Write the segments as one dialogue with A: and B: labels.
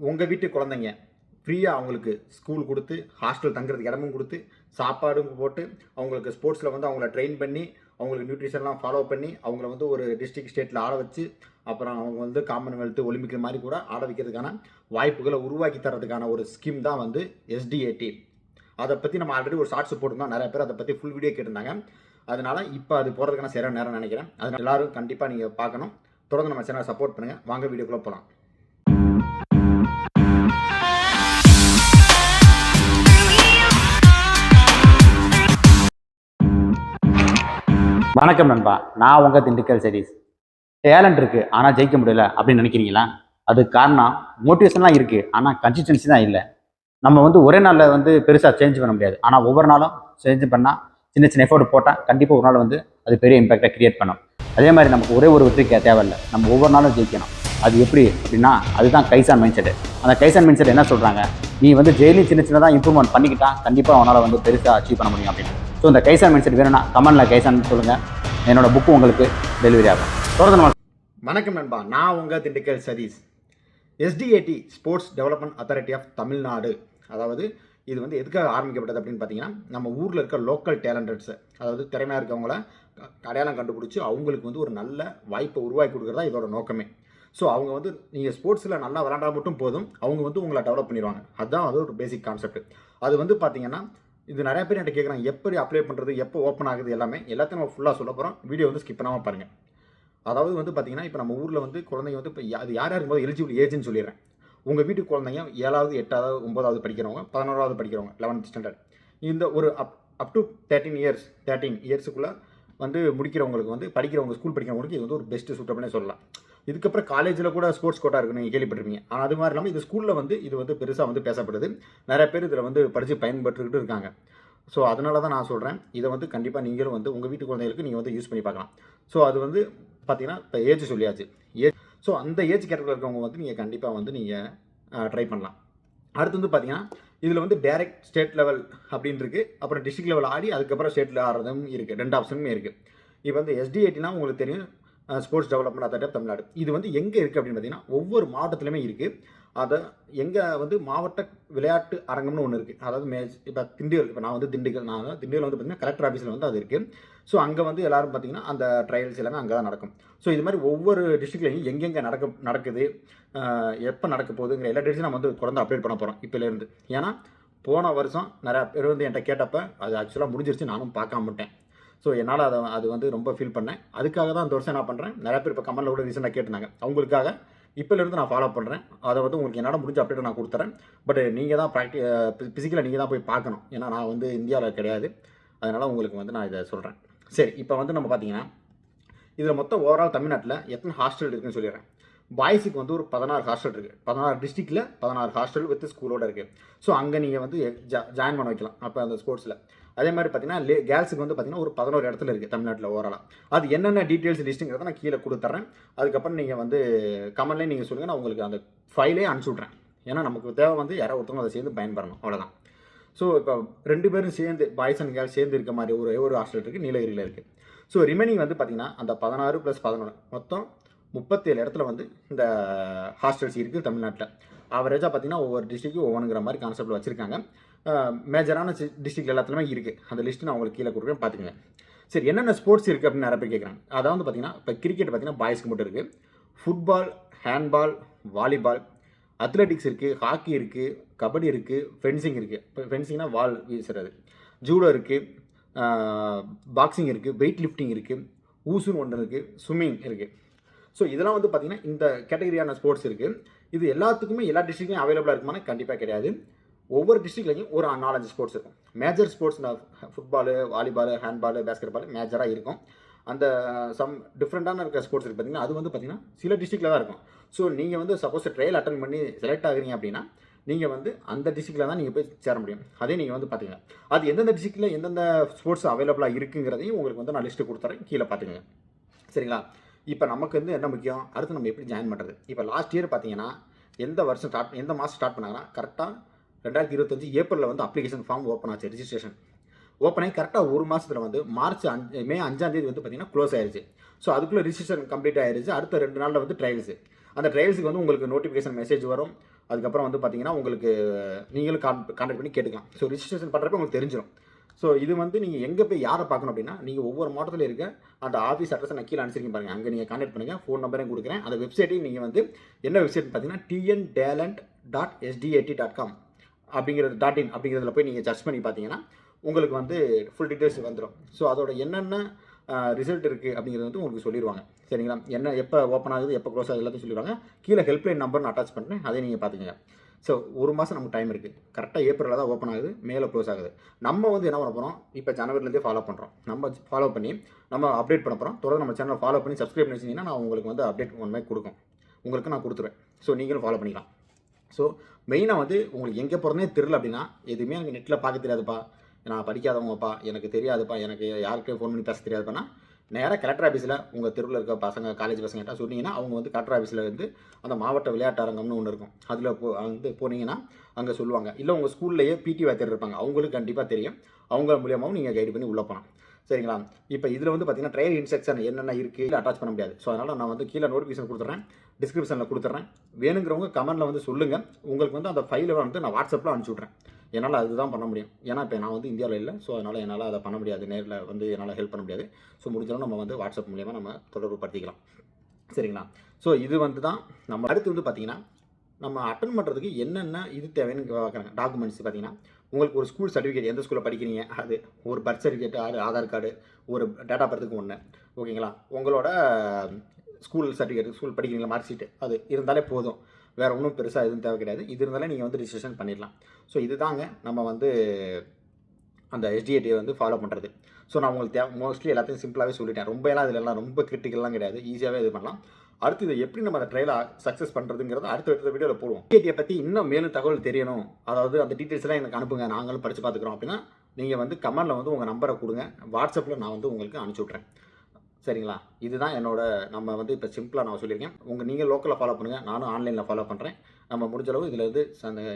A: உங்கள் வீட்டு குழந்தைங்க ஃப்ரீயாக அவங்களுக்கு ஸ்கூல் கொடுத்து ஹாஸ்டல் தங்குறதுக்கு இடமும் கொடுத்து சாப்பாடும் போட்டு அவங்களுக்கு ஸ்போர்ட்ஸில் வந்து அவங்கள ட்ரெயின் பண்ணி அவங்களுக்கு நியூட்ரிஷன்லாம் ஃபாலோ பண்ணி அவங்கள வந்து ஒரு டிஸ்ட்ரிக்ட் ஸ்டேட்டில் ஆட வச்சு அப்புறம் அவங்க வந்து காமன்வெல்த்து ஒலிம்பிக் மாதிரி கூட ஆட வைக்கிறதுக்கான வாய்ப்புகளை உருவாக்கி தரதுக்கான ஒரு ஸ்கீம் தான் வந்து எஸ்டிஏடி. அதை பற்றி நம்ம ஆல்ரெடி ஒரு ஷார்ட்ஸ் போட்டிருந்தோம், நிறைய பேர் அதை பற்றி ஃபுல் வீடியோ கேட்டிருந்தாங்க. அதனால் இப்போ அது போகிறதுக்கான சரியான நேரம் நினைக்கிறேன். அதனால் எல்லோரும் கண்டிப்பாக நீங்கள் பார்க்கணும். தொடர்ந்து நம்ம சேனலை சப்போர்ட் பண்ணுங்கள். வாங்க வீடியோக்குள்ளே போகலாம்.
B: வணக்கம் நண்பா, நான் உங்கள் திண்டுக்கல் சதீஷ். டேலண்ட் இருக்குது ஆனால் ஜெயிக்க முடியல அப்படின்னு நினைக்கிறீங்களா? அதுக்கு காரணம் மோட்டிவேஷன்லாம் இருக்குது, ஆனால் கன்சிஸ்டன்சி தான் இல்லை. நம்ம வந்து ஒரே நாளில் வந்து பெருசாக சேஞ்ச் பண்ண முடியாது, ஆனால் ஒவ்வொரு நாளும் சேஞ்ச் பண்ணால் சின்ன சின்ன எஃபோர்ட் போட்டால் கண்டிப்பாக ஒரு நாள் வந்து அது பெரிய இம்பாக்டை க்ரியேட் பண்ணும். அதே மாதிரி நமக்கு ஒரே ஒரு வெற்றி தேவையில்லை, நம்ம ஒவ்வொரு நாளும் ஜெயிக்கணும். அது எப்படி அப்படின்னா அதுதான் கைசான் மைண்ட் செட். அந்த கைசான் மைண்ட் செட் என்ன சொல்கிறாங்க, நீ வந்து டெய்லி சின்ன சின்னதாக இம்ப்ரூவ்மெண்ட் பண்ணிக்கிட்டா கண்டிப்பாக அவனால் வந்து பெருசாக அச்சீவ் பண்ண முடியும் அப்படின்னு. ஸோ இந்த கைசான் மைண்ட் செட் வேணும்னா கமெண்ட்டில் கைசான் சொல்லுங்கள், என்னோட புக்கு உங்களுக்கு டெலிவரி ஆகும். தொடர்ந்து
A: வணக்கம் நண்பா, நான் உங்கள் Dindigul Satish. SDAT sports development authority of Tamil Nadu, அதாவது இது வந்து எதுக்காக ஆரம்பிக்கப்பட்டது அப்படின்னு பார்த்தீங்கன்னா, நம்ம ஊரில் இருக்க லோக்கல் டேலண்டட்ஸை, அதாவது திறமையாக இருக்கவங்கள அடையாளம் கண்டுபிடிச்சி அவங்களுக்கு வந்து ஒரு நல்ல வாய்ப்பை உருவாக்கி கொடுக்குறதா இதோட நோக்கமே. ஸோ அவங்க வந்து நீங்கள் ஸ்போர்ட்ஸில் நல்லா விளாண்டா மட்டும் போதும், அவங்க வந்து உங்களை டெவலப் பண்ணிடுவாங்க. அதுதான் அது ஒரு பேசிக் கான்செப்ட். அது வந்து பார்த்தீங்கன்னா இது நிறைய பேர் என்கிட்ட கேட்குறாங்க, எப்படி அப்ளை பண்ணுறது, எப்போ ஓப்பன் ஆகுது, எல்லாத்தையும் நம்ம ஃபுல்லாக சொல்ல போகிறோம். வீடியோ வந்து ஸ்கிப் பண்ணாமல் பாருங்கள். அதாவது வந்து பார்த்தீங்கன்னா இப்போ நம்ம ஊரில் வந்து குழந்தைங்க வந்து இப்போ அது யார் இருக்கும்போது எலிஜிபிள் ஏஜ்னு சொல்லிடுறேன். உங்கள் வீட்டு குழந்தைங்க 7வது 8வது 9வது படிக்கிறவங்க, 11வது படிக்கிறவங்க, 11th ஸ்டாண்டர்ட், இந்த ஒரு அப் டு 13 இயர்ஸுக்குள்ளே வந்து முடிக்கிறவங்களுக்கு வந்து படிக்கிறவங்க ஸ்கூல் படிக்கிறவங்களுக்கு இது வந்து ஒரு பெஸ்ட்டு சூட்டப்னே சொல்லலாம். இதுக்கப்புறம் காலேஜில் கூட ஸ்போர்ட்ஸ் கோட்டா இருக்குன்னு நீங்கள் கேள்விப்பட்டிருப்பீங்க. ஆனால் அது மாதிரி இல்லாமல் இது ஸ்கூலில் வந்து இது வந்து பெருசாக வந்து பேசப்படுது. நிறைய பேர் இதில் வந்து படித்து பயன்பட்டுக்கிட்டு இருக்காங்க. ஸோ அதனால தான் நான் சொல்கிறேன், இதை வந்து கண்டிப்பாக நீங்களும் வந்து உங்கள் வீட்டு குழந்தைகளுக்கு நீங்கள் வந்து யூஸ் பண்ணி பார்க்கலாம். ஸோ அது வந்து பார்த்தீங்கன்னா இப்போ ஏஜ் சொல்லியாச்சு. ஸோ அந்த ஏஜ் கேட்டகரியில் இருக்கவங்க வந்து நீங்கள் கண்டிப்பாக வந்து நீங்கள் ட்ரை பண்ணலாம். அடுத்து வந்து பார்த்தீங்கன்னா இதில் வந்து டைரக்ட் ஸ்டேட் லெவல் அப்படின்னு இருக்குது, அப்புறம் டிஸ்ட்ரிக்ட் லெவல் ஆடி அதுக்கப்புறம் ஸ்டேட்டில் ஆடுறதும் இருக்குது. 2 ஆப்ஷனுமே இருக்குது. இப்போ வந்து எஸ்டிஏடினா உங்களுக்கு தெரியும், sports development authority of Tamil Nadu. இது வந்து எங்கே இருக்குது அப்படின்னு பார்த்தீங்கன்னா ஒவ்வொரு மாவட்டத்துலையுமே இருக்குது. அதை எங்கே வந்து மாவட்ட விளையாட்டு அரங்கம்னு ஒன்று இருக்குது. அதாவது இப்போ திண்டுக்கல், இப்போ நான் வந்து திண்டுக்கல் வந்து பார்த்தீங்கன்னா கலெக்டர் ஆஃபீஸில் வந்து அது இருக்குது. ஸோ அங்கே வந்து எல்லோரும் பார்த்தீங்கன்னா அந்த ட்ரையல்ஸ் எல்லாமே அங்கே தான் நடக்கும். ஸோ இது மாதிரி ஒவ்வொரு டிஸ்ட்ரிக்ட்லையும் எங்கெங்கே நடக்குது, எப்போ நடக்க போகுதுங்கிற எல்லா டேட்ஸும் நம்ம வந்து தொடர்ந்து அப்டேட் பண்ண போகிறோம் இப்போலேருந்து. ஏன்னா போன வருஷம் நிறையா பேர் வந்து என்கிட்ட கேட்டப்போ அது ஆக்சுவலாக முடிஞ்சிருச்சு, நானும் பார்க்காம விட்டேன். ஸோ என்னால் அது வந்து ரொம்ப ஃபீல் பண்ணேன். அதுக்காக தான் இந்த வருஷம் என்ன பண்ணுறேன், நிறைய பேர் இப்போ கமெண்ட்டில் கூட ரீசெண்டாக கேட்டிருந்தாங்க, அவங்களுக்காக இப்போலேருந்து நான் ஃபாலோ பண்ணுறேன். அதை வந்து உங்களுக்கு என்னால் முடிஞ்ச அப்டேட்டை நான் கொடுத்துறேன். பட் நீங்கள் தான் ஃபிசிக்கலாக நீங்கள் தான் போய் பார்க்கணும். ஏன்னா நான் வந்து இந்தியாவில் கிடையாது. அதனால் உங்களுக்கு வந்து நான் இதை சொல்கிறேன். சரி, இப்போ வந்து நம்ம பார்த்தீங்கன்னா இதில் மொத்தம் ஓவரால் தமிழ்நாட்டில் எத்தனை ஹாஸ்டல் இருக்குதுன்னு சொல்லிடுறேன். பாய்ஸுக்கு வந்து ஒரு 16 ஹாஸ்டல் இருக்குது. 16 டிஸ்ட்ரிக்டில் 16 ஹாஸ்டல் வித் ஸ்கூலோடு இருக்குது. ஸோ அங்கே நீங்கள் வந்து ஜாயின் பண்ண வைக்கலாம் அப்போ அந்த ஸ்போர்ட்ஸில். அதே மாதிரி பார்த்தீங்கன்னா கேர்ள்ஸுக்கு வந்து பார்த்தீங்கன்னா ஒரு 11 இடத்துல இருக்குது தமிழ்நாட்டில் ஓவராலாக. அது என்னென்ன டீட்டெயில்ஸ் லிஸ்ட்டுங்கிறத நான் கீழே கொடுத்துட்றேன். அதுக்கப்புறம் நீங்கள் வந்து கமெண்ட்லேயே நீங்கள் சொல்லுங்கள், நான் உங்களுக்கு அந்த ஃபைலே அனுப்பிச்சி விட்றேன். ஏன்னா நமக்கு தேவை வந்து யாரோ ஒருத்தவங்க அதை சேர்ந்து பயன்பெறணும், அவ்வளோதான். ஸோ இப்போ 2 பேரும் சேர்ந்து பாய்ஸ் அண்ட் கேர்ள்ஸ் சேர்ந்து இருக்க மாதிரி ஒரு ஹாஸ்டல் இருக்குது, நீலகிரியில் இருக்குது. ஸோ ரிமைனிங் வந்து பார்த்தீங்கன்னா அந்த 16 + 11 மொத்தம் 37 இடத்துல வந்து இந்த ஹாஸ்டல்ஸ் இருக்குது தமிழ்நாட்டில். ஆவரேஜாக பார்த்தீங்கன்னா ஒவ்வொரு டிஸ்ட்ரிக்ட்டும் ஒவ்வொன்றுங்கிற மாதிரி கான்செப்ட்டில் வச்சுருக்காங்க. மேஜரான டிஸ்ட்ரிக்ட் எல்லாத்துலேயுமே இருக்குது. அந்த லிஸ்ட்டு நான் உங்களுக்கு கீழே கொடுக்குறேன், பார்த்துக்கங்க. சரி, என்னென்ன ஸ்போர்ட்ஸ் இருக்குது அப்படின்னு நிறைய பேர் கேட்குறாங்க. அதாவது பார்த்தீங்கன்னா இப்போ கிரிக்கெட் பார்த்தீங்கன்னா பாய்ஸ்க்கு மட்டும் இருக்குது. ஃபுட்பால், ஹேண்ட்பால், வாலிபால், அத்லெட்டிக்ஸ் இருக்குது, ஹாக்கி இருக்குது, கபடி இருக்குது, ஃபென்சிங் இருக்குது. இப்போ ஃபென்சிங்னா வால் வீசுறது, ஜூடோ இருக்குது, பாக்ஸிங் இருக்குது, வெயிட் லிஃப்டிங் இருக்குது, ஊசுன்னு ஒன்று இருக்குது, ஸ்விம்மிங் இருக்குது. ஸோ இதெல்லாம் வந்து பார்த்திங்கன்னா இந்த கேட்டகரியான ஸ்போர்ட்ஸ் இருக்குது. இது எல்லாத்துக்குமே எல்லா டிஸ்ட்ரிக்ட்லையும் அவைலபிளாக இருக்குமானா கண்டிப்பாக கிடையாது. ஒவ்வொரு டிஸ்ட்ரிக்ட்லையும் ஒரு 4-5 ஸ்போர்ட்ஸ் இருக்கும். Major sports football, volleyball, handball, basketball மேஜராக இருக்கும். அந்த சம் டிஃப்ரெண்ட்டான இருக்கிற ஸ்போர்ட்ஸ் இருக்குது பார்த்திங்கன்னா, அது வந்து பார்த்திங்கன்னா சில டிஸ்ட்ரிக்டில் தான் இருக்கும். ஸோ நீங்கள் வந்து சப்போஸ் ட்ரையல் அட்டன் பண்ணி செலக்ட் ஆகுறீங்க அப்படின்னா நீங்கள் வந்து அந்த டிஸ்ட்ரிக்டில் தான் நீங்கள் போய் சேர முடியும். அதே நீங்கள் வந்து பார்த்துங்க, அது எந்தெந்த டிஸ்ட்ரிக்டில் எந்தெந்த ஸ்போர்ட்ஸ் அவைலபிளாக இருக்குங்கிறதையும் உங்களுக்கு வந்து நான் லிஸ்ட்டு கொடுத்துறேன், கீழே பார்த்துங்க. சரிங்களா? இப்போ நமக்கு வந்து என்ன முக்கியம், அடுத்து நம்ம எப்படி ஜாயின் பண்ணுறது. இப்போ லாஸ்ட் இயர் பார்த்தீங்கன்னா எந்த மாதம் ஸ்டார்ட் பண்ணாங்கன்னா கரெக்டாக 2025 ஏப்ரலில் வந்து அப்ளிகேஷன் ஃபார்ம் ஓப்பன் ஆச்சு, ரிஜிஸ்ட்ரேஷன் ஓப்பன் ஆகி கரெக்டாக ஒரு மாதத்தில் வந்து மே 5ஆம் தேதி வந்து பார்த்திங்கன்னா க்ளோஸ் ஆயிடுச்சு. ஸோ அதுக்குள்ளே ரிஜிஸ்ட்ரேஷன் கம்ப்ளீட் ஆயிடுச்சு. அடுத்த 2 நாளில் வந்து ட்ரையல்ஸு. அந்த ட்ரையல்ஸுக்கு வந்து உங்களுக்கு நோட்டிஃபிகேஷன் மெசேஜ் வரும். அதுக்கப்புறம் வந்து பார்த்தீங்கன்னா உங்களுக்கு நீங்களும் கான்டாக்ட் பண்ணி கேட்டுக்கலாம். ஸோ ரிஜிஸ்ட்ரேஷன் பண்ணுறப்ப உங்களுக்கு தெரிஞ்சிடும். ஸோ இது வந்து நீங்கள் எங்கே போய் யாரை பார்க்கணும் அப்படின்னா, நீங்கள் ஒவ்வொரு மாவட்டத்தில் இருக்க அந்த ஆஃபீஸ் அட்ரஸை நான் கீழே அனுப்பிச்சிருக்கேன் பாருங்கள். அங்கே நீங்கள் கான்டாக்ட் பண்ணுங்கள். ஃபோன் நம்பரையும் கொடுக்குறேன். அந்த வெப்சைட்டையும் நீங்கள் வந்து என்ன வெப்சைட் பார்த்தீங்கன்னா tntalent.sdat.com அப்படிங்கிறது .in அப்படிங்கிறதுல போய் நீங்கள் சர்ச் பண்ணி பார்த்தீங்கன்னா உங்களுக்கு வந்து ஃபுல் டீட்டெயில்ஸ் வந்துடும். ஸோ அதோட என்னென்ன ரிசல்ட் இருக்குது அப்படிங்கிறது வந்து உங்களுக்கு சொல்லிடுவாங்க. சரிங்களா? என்ன எப்போ ஓப்பன் ஆகுது, எப்போ க்ளோஸ் ஆகுது எல்லாத்தையும் சொல்லிடுவாங்க. கீழே ஹெல்ப்லைன் நம்பர்னு அட்டாச் பண்ணுறேன். அதை நீங்கள் பார்த்துக்கங்க. ஸோ 1 மாதம் நமக்கு டைம் இருக்குது. கரெக்டாக ஏப்ரலில் தான் ஓப்பன் ஆகுது, மேலே க்ளோஸ் ஆகுது. நம்ம வந்து என்ன பண்ண போகிறோம், இப்போ ஜனவரிலேருந்தே ஃபாலோ பண்ணுறோம். நம்ம ஃபாலோ பண்ணி நம்ம அப்டேட் பண்ண போகிறோம். தொடர்ந்து நம்ம சேனலை ஃபாலோ பண்ணி சப்ஸ்கிரைப் பண்ணி வச்சிங்கன்னா நான் உங்களுக்கு வந்து அப்டேட் ஒன் மாதிரி கொடுக்கும். உங்களுக்கு நான் கொடுத்துருவேன். ஸோ நீங்களும் ஃபாலோ பண்ணிக்கலாம். ஸோ மெயினாக வந்து உங்களுக்கு எங்கே போகிறதுனே தெரியல அப்படின்னா, எதுவுமே எனக்கு நெட்டில் பார்க்க தெரியாதுப்பா, நான் படிக்காதவங்கப்பா, எனக்கு தெரியாதுப்பா, எனக்கு யாருக்கிட்டையும் ஃபோன் பண்ணி பேச தெரியாதுப்பான்னா, நேராக கலெக்டர் ஆஃபீஸில் உங்கள் தெருவில் இருக்க பசங்க, காலேஜ் பசங்கள்கிட்ட சொன்னீங்கன்னா அவங்க வந்து கலெக்டர் ஆஃபீஸில் வந்து அந்த மாவட்ட விளையாட்டு அரங்கம்னு ஒன்று இருக்கும். அதில் வந்து போனீங்கன்னா அங்கே சொல்லுவாங்க. இல்லை உங்கள் ஸ்கூல்லையே பிடி வாத்தியார் இருப்பாங்க, அவங்களுக்கு கண்டிப்பாக தெரியும். அவங்க மூலியமாகவும் நீங்கள் கைடு பண்ணி உள்ளே போகலாம். சரிங்களா? இப்போ இதில் வந்து பார்த்தீங்கன்னா ட்ரையல் இன்ஸ்ட்ரக்ஷன் என்னென்ன இருக்குது அட்டாச் பண்ண முடியாது. ஸோ அதனால் நான் வந்து கீழே நோட்டிஃபிகேஷன் கொடுத்துட்றேன், டிஸ்கிரிப்ஷனில் கொடுத்துட்றேன். வேணுங்கிறவங்க கமெண்ட்டில் வந்து சொல்லுங்கள். உங்களுக்கு வந்து அந்த ஃபைலை வந்து நான் வாட்ஸ்அப்பில் அனுப்பிச்சி விட்றேன். என்னால் அதுதான் பண்ண முடியும். ஏன்னா இப்போ நான் வந்து இந்தியாவில் இல்லை. ஸோ அதனால் என்னால் அதை பண்ண முடியாது. நேரில் வந்து என்னால் ஹெல்ப் பண்ண முடியாது. ஸோ முடிஞ்சாலும் நம்ம வந்து வாட்ஸ்அப் மூலியமாக நம்ம தொடர்பு படுத்திக்கலாம். சரிங்களா? ஸோ இது வந்து தான் நம்ம அடுத்து வந்து பார்த்திங்கன்னா, நம்ம அட்டன் பண்ணுறதுக்கு என்னென்ன இது தேவைன்னு பார்க்குறாங்க. டாக்குமெண்ட்ஸ் பார்த்திங்கன்னா, உங்களுக்கு ஒரு ஸ்கூல் சர்டிஃபிகேட், எந்த ஸ்கூலில் படிக்கிறீங்க அது, ஒரு பர்த் சர்டிஃபிகேட், ஆதார் கார்டு, ஒரு டேட் ஆஃப் பர்த்துக்கு ஒன்று, ஓகேங்களா? உங்களோட ஸ்கூல் சர்டிஃபிகேட், ஸ்கூல் படிக்கிறீங்களா மார்க் ஷீட்டு, அது இருந்தாலே போதும். வேறு ஒன்றும் பெருசாக எதுவும் தேவை கிடையாது. இது இருந்தாலே நீங்கள் வந்து ரிஜிஸ்ட்ரேஷன் பண்ணிடலாம். ஸோ இது தாங்க நம்ம வந்து அந்த எஸ்டிஏடியை வந்து ஃபாலோ பண்ணுறது. ஸோ நான் உங்களுக்கு மோஸ்ட்லி எல்லாத்தையும் சிம்பிளாகவே சொல்லிட்டேன். ரொம்ப எல்லாம் இதிலெல்லாம் ரொம்ப கிரிட்டிக்கல்லாம் கிடையாது. ஈஸியாகவே இது பண்ணலாம். அடுத்து இதை எப்படி நம்ம அந்த ட்ரையலை சக்ஸஸ் பண்ணுறதுங்கிறத அடுத்த வீடியோவில் போடுவோம். எஸ்டிஏடியை பற்றி இன்னும் மேலும் தகவல் தெரியணும், அதாவது அந்த டீட்டெயில்ஸ்லாம் எனக்கு அனுப்புங்க, நாங்களும் படித்து பார்த்துக்குறோம் அப்படின்னா நீங்கள் வந்து கமெண்டில் வந்து உங்கள் நம்பரை கொடுங்க. வாட்ஸ்அப்பில் நான் வந்து உங்களுக்கு அனுப்பிச்சி விட்றேன். சரிங்களா? இதுதான் நம்ம வந்து இப்போ சிம்பிளாக நான் சொல்லியிருக்கேன். நீங்கள் லோக்கலில் ஃபாலோ பண்ணுங்கள், நானும் ஆன்லைனில் ஃபாலோ பண்ணுறேன். நம்ம முடிஞ்சளவு இதில் வந்து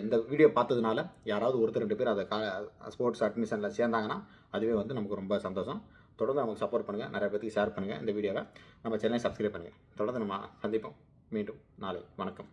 A: இந்த வீடியோ பார்த்ததுனால யாராவது ஒருத்தர் 2 பேர் அதை ஸ்போர்ட்ஸ் அட்மிஷனில் சேர்ந்தாங்கன்னா அதுவே வந்து நமக்கு ரொம்ப சந்தோஷம். தொடர்ந்து நமக்கு சப்போர்ட் பண்ணுங்கள், நிறைய பேருக்கு ஷேர் பண்ணுங்கள் இந்த வீடியோவை. நம்ம சேனலை சப்ஸ்கிரைப் பண்ணுங்கள். தொடர்ந்து நம்ம சந்திப்போம் மீண்டும் நாளை. வணக்கம்.